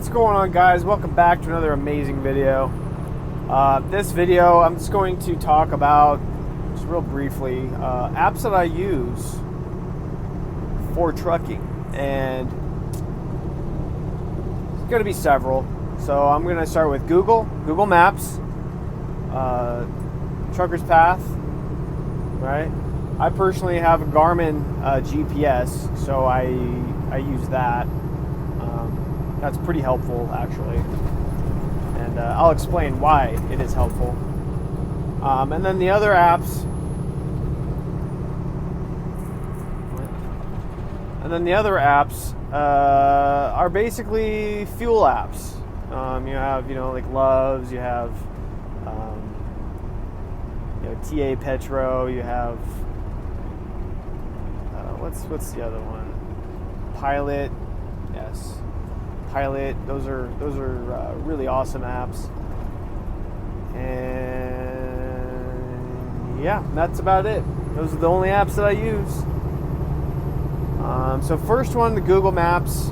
What's going on, guys? Welcome back to another amazing video. This video I'm just going to talk about, just real briefly, apps that I use for trucking, and it's going to be several. So I'm going to start with Google Maps, Trucker's Path, right? I personally have a Garmin GPS, so I use that. That's pretty helpful, actually, and I'll explain why it is helpful. And then the other apps, are basically fuel apps. You have, like Loves, you have, TA Petro, you have, what's the other one? Pilot, yes. Pilot. Those are really awesome apps, and yeah, that's about it. Those are the only apps that I use. So first one, the Google Maps.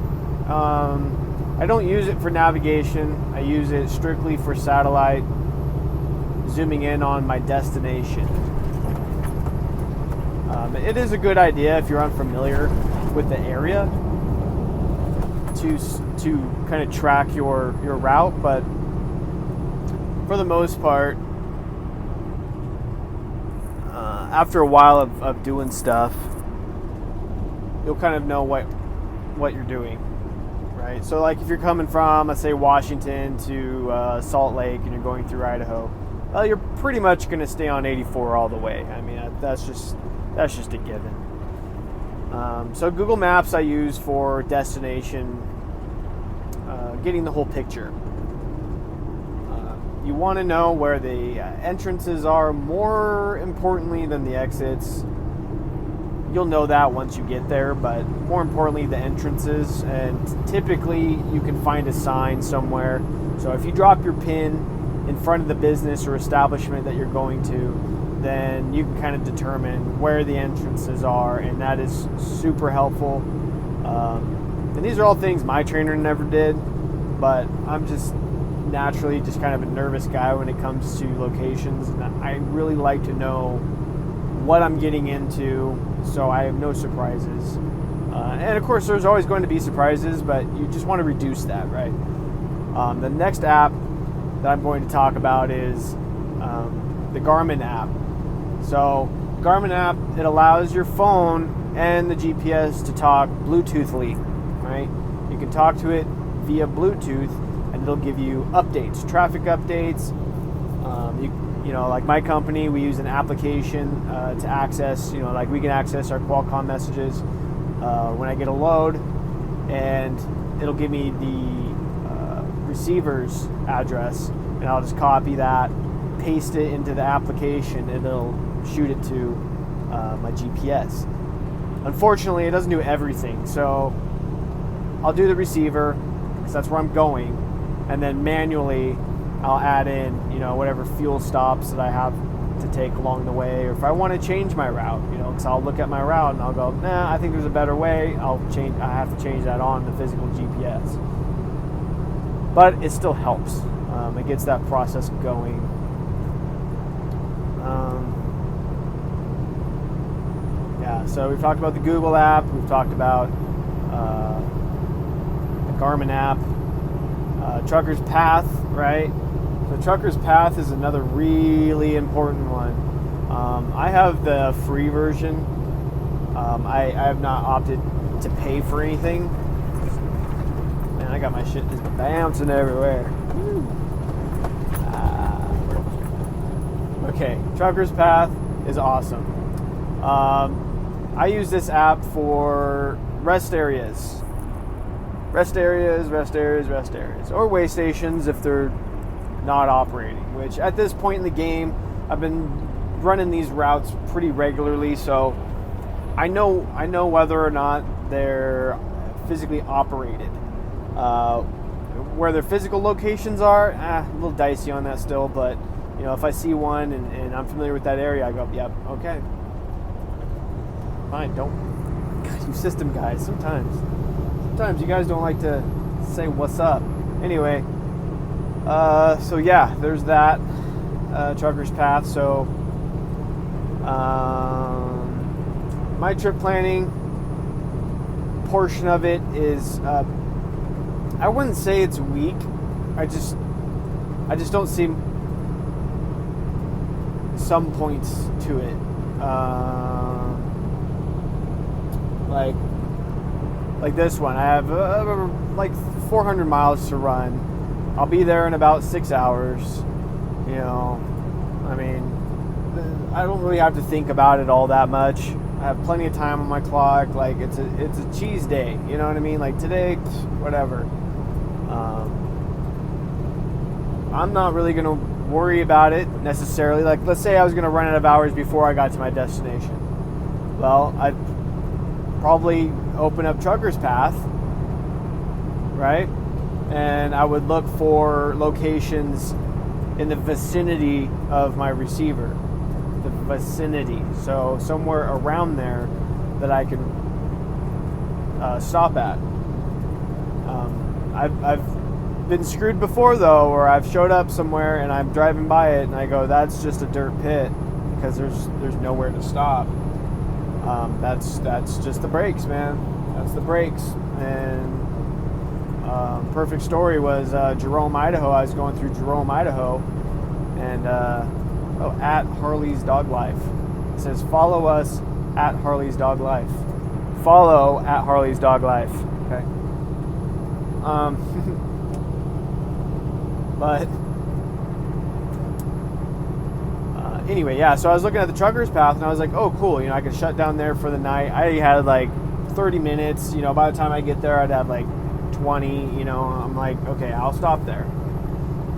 I don't use it for navigation. I use it strictly for satellite, zooming in on my destination. It is a good idea if you're unfamiliar with the area to kind of track your route, but for the most part, after a while of doing stuff, you'll kind of know what you're doing, right? So like if you're coming from, let's say, Washington to Salt Lake and you're going through Idaho, well, you're pretty much going to stay on 84 all the way. I mean, that's just a given. So Google Maps I use for destination, getting the whole picture. You want to know where the entrances are, more importantly than the exits. You'll know that once you get there, but more importantly, the entrances. And typically you can find a sign somewhere. So if you drop your pin in front of the business or establishment that you're going to, then you can kind of determine where the entrances are, and that is super helpful. And these are all things my trainer never did, but I'm just naturally just kind of a nervous guy when it comes to locations, and I really like to know what I'm getting into, so I have no surprises. And of course, there's always going to be surprises, but you just want to reduce that, right? The next app that I'm going to talk about is the Garmin app. So Garmin app, it allows your phone and the GPS to talk Bluetoothly, right? You can talk to it via Bluetooth, and it'll give you updates, traffic updates. Like my company, we use an application to access, like we can access our Qualcomm messages when I get a load, and it'll give me the receiver's address, and I'll just copy that, paste it into the application, and it'll shoot it to my GPS. Unfortunately, it doesn't do everything, so I'll do the receiver because that's where I'm going, and then manually I'll add in, whatever fuel stops that I have to take along the way, or if I want to change my route, because I'll look at my route and I'll go, I think there's a better way. I have to change that on the physical GPS, but it still helps. It gets that process going. So we've talked about the Google app, we've talked about the Garmin app, Trucker's Path, right? So Trucker's Path is another really important one. I have the free version. I have not opted to pay for anything. Man, I got my shit just bouncing everywhere. Okay, Trucker's Path is awesome. I use this app for rest areas, or way stations if they're not operating, which at this point in the game, I've been running these routes pretty regularly, so I know whether or not they're physically operated. Where their physical locations are, a little dicey on that still, but if I see one and I'm familiar with that area, I go, yep, okay. Fine, God, you system guys, sometimes you guys don't like to say what's up. Anyway, so yeah, there's that Trucker's Path. So my trip planning portion of it is, I wouldn't say it's weak. I just don't see some points to it. Like this one, I have like 400 miles to run. I'll be there in about 6 hours. You know, I mean, I don't really have to think about it all that much. I have plenty of time on my clock. Like it's a cheese day. You know what I mean? Like today, whatever. I'm not really gonna worry about it necessarily. Like let's say I was gonna run out of hours before I got to my destination. Well, I'd probably open up Trucker's Path, right? And I would look for locations in the vicinity of my receiver. The vicinity. So somewhere around there that I can stop at. I've been screwed before though, where I've showed up somewhere and I'm driving by it and I go, that's just a dirt pit because there's nowhere to stop. That's just the brakes, man. That's the brakes. And perfect story was Jerome, Idaho. I was going through Jerome, Idaho, and at Harley's Dog Life. It says follow us at Harley's Dog Life. Follow at Harley's Dog Life. Okay. But anyway, yeah, so I was looking at the Trucker's Path and I was like, oh, cool, you know, I could shut down there for the night. I had like 30 minutes, you know, by the time I get there, I'd have like 20, you know, I'm like, okay, I'll stop there.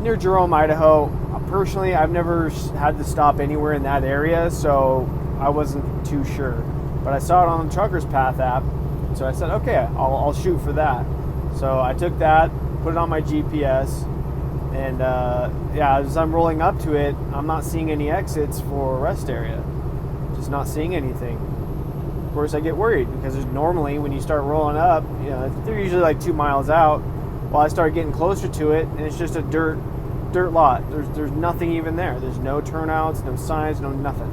Near Jerome, Idaho, personally, I've never had to stop anywhere in that area, so I wasn't too sure. But I saw it on the Trucker's Path app, so I said, okay, I'll shoot for that. So I took that, put it on my GPS, and yeah, as I'm rolling up to it, I'm not seeing any exits for rest area. Just not seeing anything. Of course, I get worried because there's normally when you start rolling up, you know, they're usually like 2 miles out. Well, I start getting closer to it, and it's just a dirt lot. There's nothing even there. There's no turnouts, no signs, no nothing.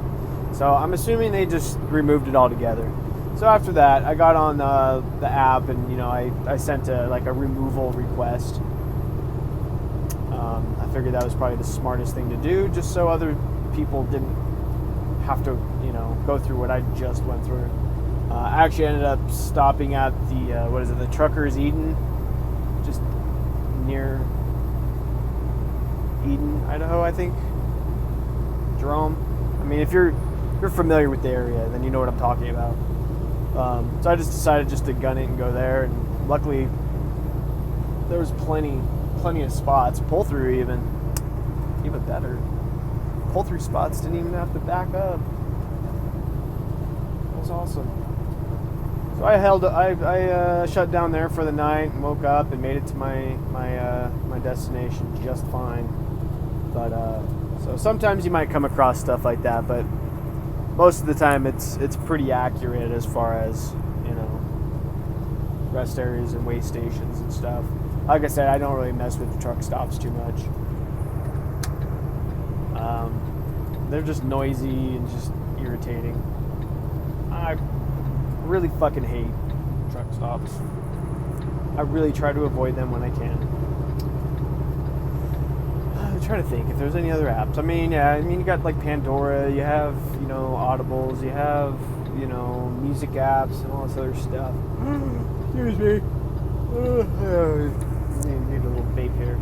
So I'm assuming they just removed it all together. So after that, I got on the app, and you know, I sent a removal request. I figured that was probably the smartest thing to do, just so other people didn't have to, you know, go through what I just went through. I actually ended up stopping at the the Truckers Eden, just near Eden, Idaho, I think. Jerome. I mean, if you're familiar with the area, then you know what I'm talking about. So I just decided just to gun it and go there, and luckily there was plenty of spots. Pull through even better. Pull through spots, didn't even have to back up. That was awesome. So I shut down there for the night and woke up and made it to my destination just fine. But so sometimes you might come across stuff like that, but most of the time it's pretty accurate as far as, you know, rest areas and way stations and stuff. Like I said, I don't really mess with the truck stops too much. They're just noisy and just irritating. I really fucking hate truck stops. I really try to avoid them when I can. I'm trying to think if there's any other apps. I mean, you got like Pandora, you have, you know, Audibles, you have, you know, music apps and all this other stuff. Excuse me. Need a little vape here.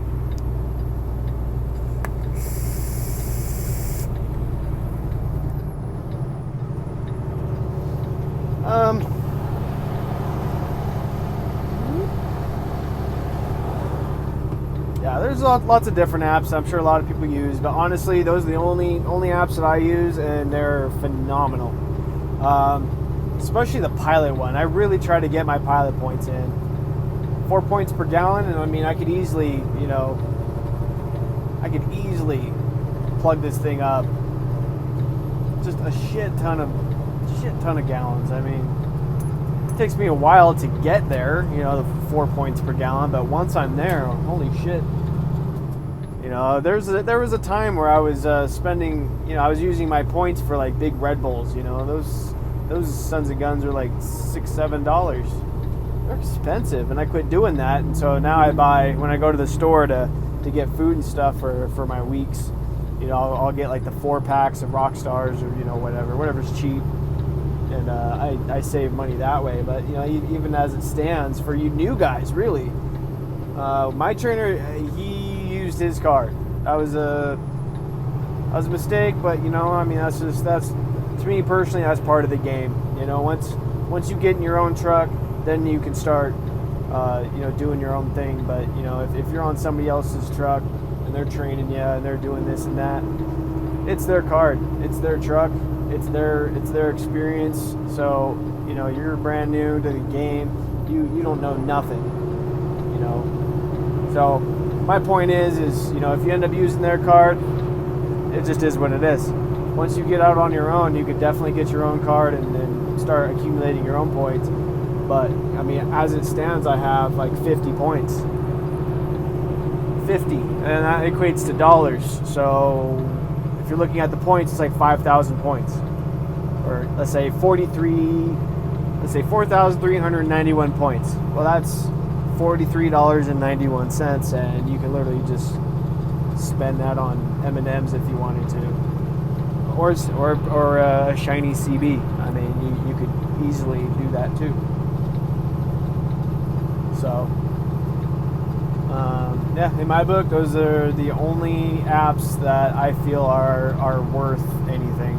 Yeah, there's lots of different apps I'm sure a lot of people use, but honestly, those are the only apps that I use, and they're phenomenal. Especially the Pilot one. I really try to get my Pilot points in. 4 points per gallon, and I mean, I could easily plug this thing up. Just a shit ton of gallons. I mean, takes me a while to get there, the 4 points per gallon, but once I'm there, holy shit. There was a time where I was spending, I was using my points for like big Red Bulls, those sons of guns are like $6-7. They're expensive, and I quit doing that, and so now I buy, when I go to the store to get food and stuff for my weeks, I'll get like the 4 packs of Rockstars or whatever's cheap, and I save money that way. But even as it stands, for you new guys, really, my trainer, he used his card. That was a mistake, but that's to me personally, that's part of the game. Once you get in your own truck, then you can start doing your own thing. But if you're on somebody else's truck and they're training you and they're doing this and that, it's their card, it's their truck, it's their experience. So you're brand new to the game, you don't know nothing. So my point is if you end up using their card, it just is what it is. Once you get out on your own, you could definitely get your own card and then start accumulating your own points. But as it stands, I have like 50 points. 50, and that equates to dollars. So if you're looking at the points, it's like 5,000 points, or let's say 4,391 points. Well, that's $43.91, and you can literally just spend that on M&Ms if you wanted to, or a shiny CB. You could easily do that too. So, in my book, those are the only apps that I feel are worth anything.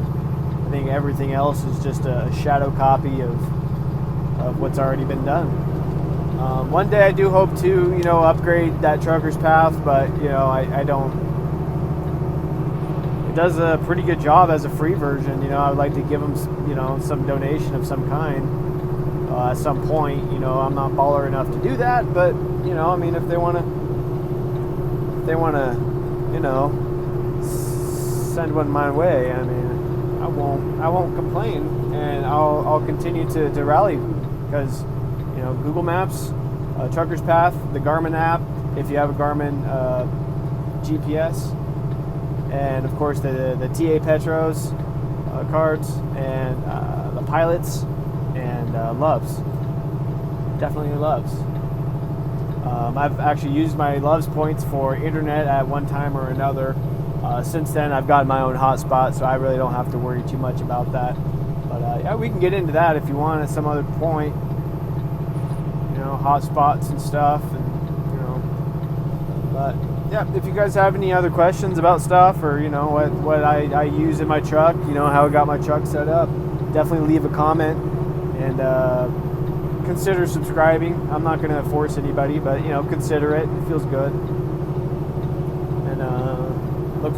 I think everything else is just a shadow copy of what's already been done. One day I do hope to, upgrade that Trucker's Path, but, I don't. It does a pretty good job as a free version. I would like to give them, some donation of some kind. At some point, I'm not baller enough to do that, but if they want to, send one my way, I won't complain, and I'll continue to rally, because Google Maps, Trucker's Path, the Garmin app, if you have a Garmin GPS, and of course the TA Petros cards, and the Pilots, and Loves. Definitely Loves. I've actually used my Loves points for internet at one time or another. Since then, I've gotten my own hotspot, so I really don't have to worry too much about that. But we can get into that if you want at some other point. Hotspots and stuff, and But yeah, if you guys have any other questions about stuff, or what I use in my truck, how I got my truck set up, definitely leave a comment, and consider subscribing. I'm not going to force anybody, but consider it. It feels good. And look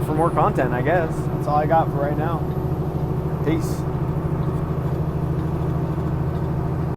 for more content, I guess. That's all I got for right now. Peace.